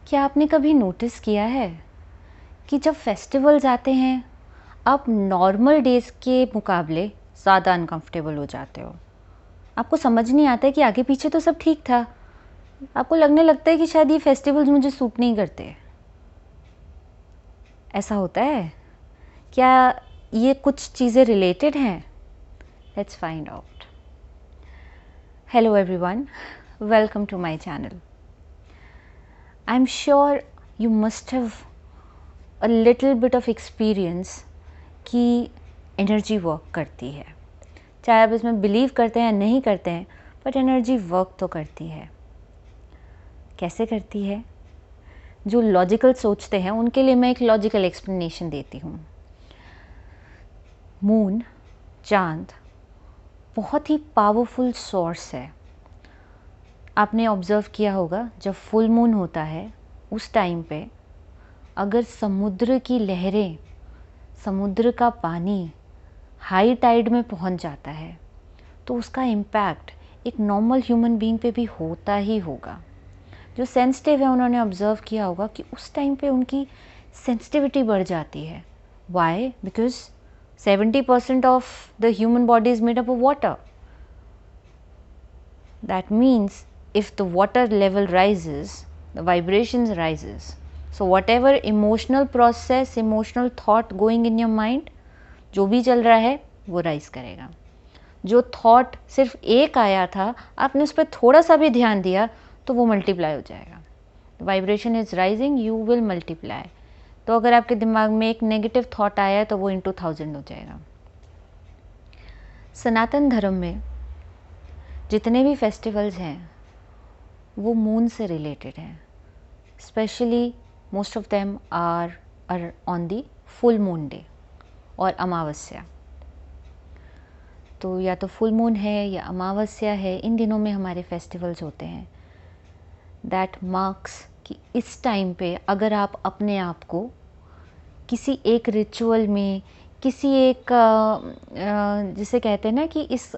क्या आपने कभी नोटिस किया है कि जब फेस्टिवल्स आते हैं आप नॉर्मल डेज़ के मुकाबले ज़्यादा अनकंफर्टेबल हो जाते हो। आपको समझ नहीं आता है कि आगे पीछे तो सब ठीक था। आपको लगने लगता है कि शायद ये फेस्टिवल्स मुझे सूट नहीं करते। ऐसा होता है? क्या ये कुछ चीज़ें रिलेटेड हैं? Let's find out. Hello everyone, welcome to my channel. I am sure you must have a little bit of experience कि एनर्जी वर्क करती है। चाहे आप इसमें बिलीव करते हैं या नहीं करते हैं, बट एनर्जी वर्क तो करती है। कैसे करती है? जो लॉजिकल सोचते हैं उनके लिए मैं एक लॉजिकल एक्सप्लेनेशन देती हूँ। मून, चांद बहुत ही पावरफुल सोर्स है। आपने ऑब्ज़र्व किया होगा जब फुल मून होता है उस टाइम पे अगर समुद्र की लहरें, समुद्र का पानी हाई टाइड में पहुंच जाता है तो उसका इम्पैक्ट एक नॉर्मल ह्यूमन बीइंग पे भी होता ही होगा। जो सेंसिटिव है उन्होंने ऑब्ज़र्व किया होगा कि उस टाइम पे उनकी सेंसिटिविटी बढ़ जाती है। Why? Because 70% of the human body is made up of water. That means if the water level rises, the vibrations rises. So whatever emotional process, emotional thought going in your mind, जो भी चल रहा है वो rise करेगा। जो thought सिर्फ एक आया था, आपने उस पर थोड़ा सा भी ध्यान दिया तो वो मल्टीप्लाई हो जाएगा। Vibration is rising, you will multiply. तो अगर आपके दिमाग में एक नेगेटिव थॉट आया है तो वो इंटू 1000 हो जाएगा। सनातन धर्म में जितने भी फेस्टिवल्स हैं वो मून से रिलेटेड हैं। Specially most of them are on the full moon day और अमावस्या। तो या तो फुल मून है या अमावस्या है, इन दिनों में हमारे फेस्टिवल्स होते हैं। दैट मार्क्स कि इस टाइम पे अगर आप अपने आप को किसी एक रिचुअल में, किसी एक जिसे कहते हैं ना कि इस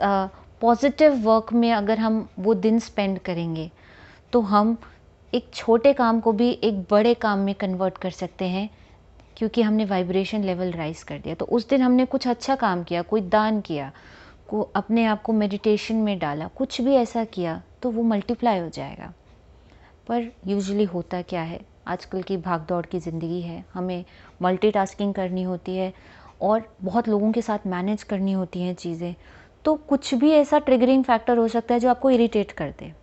पॉजिटिव वर्क में अगर हम वो दिन स्पेंड करेंगे तो हम एक छोटे काम को भी एक बड़े काम में कन्वर्ट कर सकते हैं, क्योंकि हमने वाइब्रेशन लेवल राइज कर दिया। तो उस दिन हमने कुछ अच्छा काम किया, कोई दान किया, को अपने आप को मेडिटेशन में डाला, कुछ भी ऐसा किया तो वो मल्टीप्लाई हो जाएगा। पर यूजुअली होता क्या है, आजकल की भाग दौड़ की ज़िंदगी है, हमें मल्टीटास्किंग करनी होती है और बहुत लोगों के साथ मैनेज करनी होती हैं चीज़ें, तो कुछ भी ऐसा ट्रिगरिंग फैक्टर हो सकता है जो आपको इरिटेट कर दे।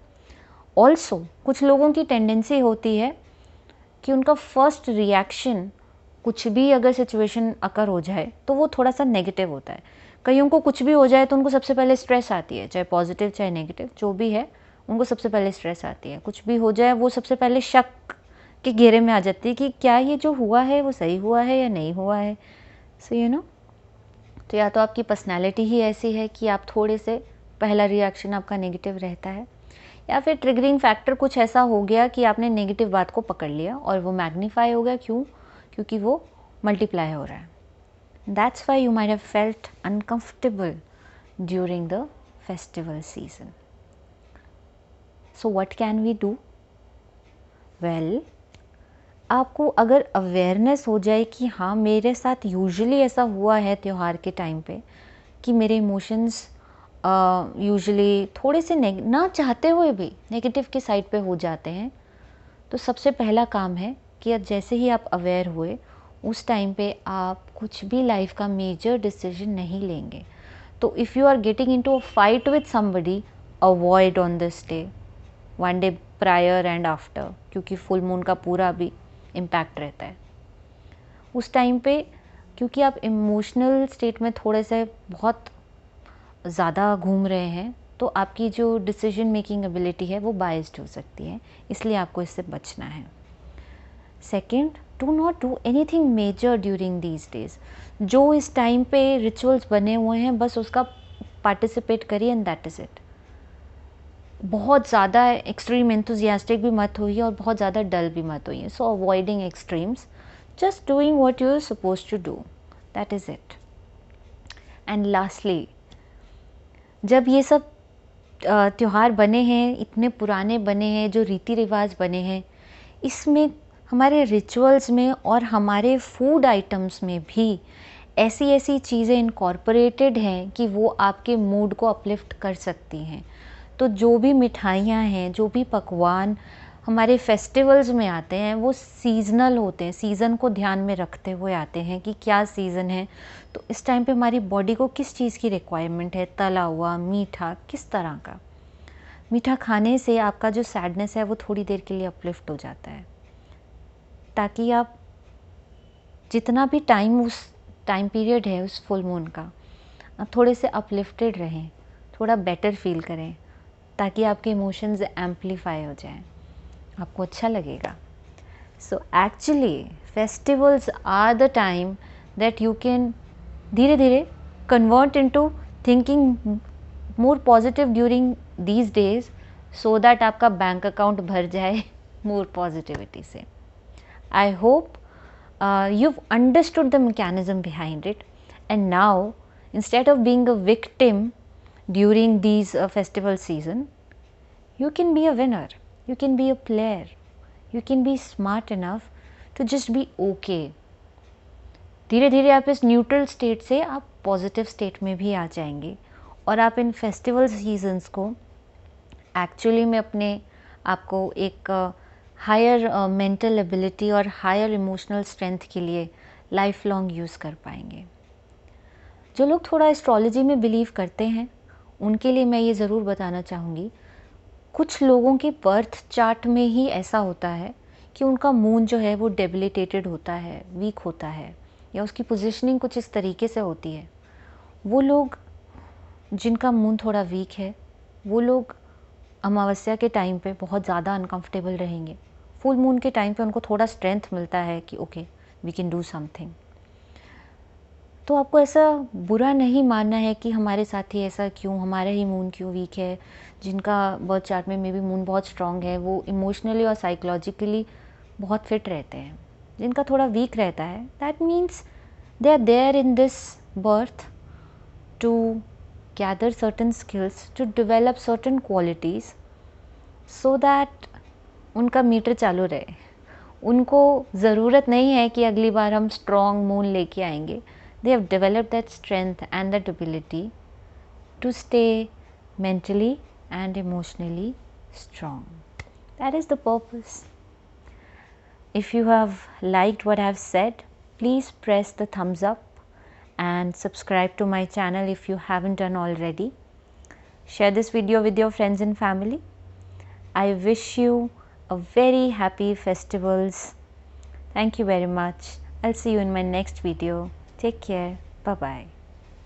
ऑल्सो कुछ लोगों की टेंडेंसी होती है कि उनका फर्स्ट रिएक्शन कुछ भी अगर सिचुएशन अकर हो जाए तो वो थोड़ा सा नेगेटिव होता है। कईयों को कुछ भी हो जाए तो उनको सबसे पहले स्ट्रेस आती है, चाहे पॉजिटिव चाहे नेगेटिव जो भी है, उनको सबसे पहले स्ट्रेस आती है। कुछ भी हो जाए वो सबसे पहले शक के घेरे में आ जाती है कि क्या ये जो हुआ है वो सही हुआ है या नहीं हुआ है। सो यू नो, तो या तो आपकी पर्सनैलिटी ही ऐसी है कि आप थोड़े से पहला रिएक्शन आपका नेगेटिव रहता है, या फिर ट्रिगरिंग फैक्टर कुछ ऐसा हो गया कि आपने नेगेटिव बात को पकड़ लिया और वो मैग्नीफाई हो गया। क्यों? क्योंकि वो मल्टीप्लाई हो रहा है। That's why you might have felt uncomfortable during the festival season. So what can we do? Well, आपको अगर अवेयरनेस हो जाए कि हाँ मेरे साथ यूजुअली ऐसा हुआ है त्यौहार के टाइम पे कि मेरे इमोशंस यूजुअली थोड़े से ना चाहते हुए भी नेगेटिव के साइड पे हो जाते हैं, तो सबसे पहला काम है कि जैसे ही आप अवेयर हुए उस टाइम पे आप कुछ भी लाइफ का मेजर डिसीजन नहीं लेंगे। तो if you are getting into a fight with somebody, avoid on this day, one day prior and after, क्योंकि फुल मून का पूरा भी इम्पैक्ट रहता है उस टाइम पे। क्योंकि आप इमोशनल स्टेट में थोड़े से बहुत ज़्यादा घूम रहे हैं तो आपकी जो डिसीजन मेकिंग एबिलिटी है वो बायस्ड हो सकती है, इसलिए आपको इससे बचना है। Second, do not do anything major during these days. जो इस टाइम पे रिचुअल्स बने हुए हैं बस उसका पार्टिसिपेट करिए एंड दैट इज़ इट। बहुत ज़्यादा एक्सट्रीम एंथुजियास्टिक भी मत होइए और बहुत ज़्यादा डल भी मत होइए। So avoiding extremes, just doing what you are suppose to do, that is it. And lastly, जब ये सब त्यौहार बने हैं, इतने पुराने बने हैं, जो रीति रिवाज बने हैं, इसमें हमारे रिचुअल्स में और हमारे फूड आइटम्स में भी ऐसी ऐसी चीज़ें इनकॉर्पोरेटेड हैं कि वो आपके मूड को अपलिफ्ट कर सकती हैं। तो जो भी मिठाइयाँ हैं, जो भी पकवान हमारे फेस्टिवल्स में आते हैं, वो सीज़नल होते हैं, सीज़न को ध्यान में रखते हुए आते हैं कि क्या सीज़न है, तो इस टाइम पे हमारी बॉडी को किस चीज़ की रिक्वायरमेंट है, तला हुआ, मीठा, किस तरह का। मीठा खाने से आपका जो सैडनेस है वो थोड़ी देर के लिए अपलिफ्ट हो जाता है, ताकि आप जितना भी टाइम उस टाइम पीरियड है उस फुल मून का, आप थोड़े से अपलिफ्टेड रहें, थोड़ा बेटर फील करें, ताकि आपके इमोशंस एम्पलीफाई हो जाएं, आपको अच्छा लगेगा। So actually festivals are the time that you can धीरे धीरे convert into thinking more positive during these days, so that आपका बैंक अकाउंट भर जाए मोर पॉजिटिविटी से। I hope you've understood the mechanism behind it, and now instead of being a victim during these festival season, you can be a winner, you can be a player, you can be smart enough to just be okay. धीरे धीरे आप इस neutral state से आप positive state में भी आ जाएंगे और आप इन फेस्टिवल सीजन्स को एक्चुअली में अपने आपको एक हायर मेंटल एबिलिटी और हायर इमोशनल स्ट्रेंथ के लिए लाइफ लॉन्ग यूज़ कर पाएंगे। जो लोग थोड़ा एस्ट्रोलॉजी में बिलीव करते हैं उनके लिए मैं ये ज़रूर बताना चाहूँगी, कुछ लोगों के बर्थ चार्ट में ही ऐसा होता है कि उनका मून जो है वो डेबिलिटेटेड होता है, वीक होता है, या उसकी पोजीशनिंग कुछ इस तरीके से होती है। वो लोग जिनका मून थोड़ा वीक है वो लोग अमावस्या के टाइम पे बहुत ज़्यादा अनकंफर्टेबल रहेंगे। फुल मून के टाइम पे उनको थोड़ा स्ट्रेंथ मिलता है कि okay we can do something. तो आपको ऐसा बुरा नहीं मानना है कि हमारे साथ ही ऐसा क्यों, हमारा ही मून क्यों वीक है। जिनका बर्थ चार्ट में मे बी मून बहुत स्ट्रांग है वो इमोशनली और साइकोलॉजिकली बहुत फिट रहते हैं। जिनका थोड़ा वीक रहता है that means they are there in this birth to gather certain skills, to develop certain qualities, so that उनका मीटर चालू रहे। उनको ज़रूरत नहीं है कि अगली बार हम स्ट्रॉन्ग मून लेके आएंगे। They have developed that strength and that ability to stay mentally and emotionally strong. That is the purpose. If you have liked what I have said, please press the thumbs up and subscribe to my channel if you haven't done already. Share this video with your friends and family. I wish you a very happy festivals. Thank you very much. I'll see you in my next video. Take care. Bye bye.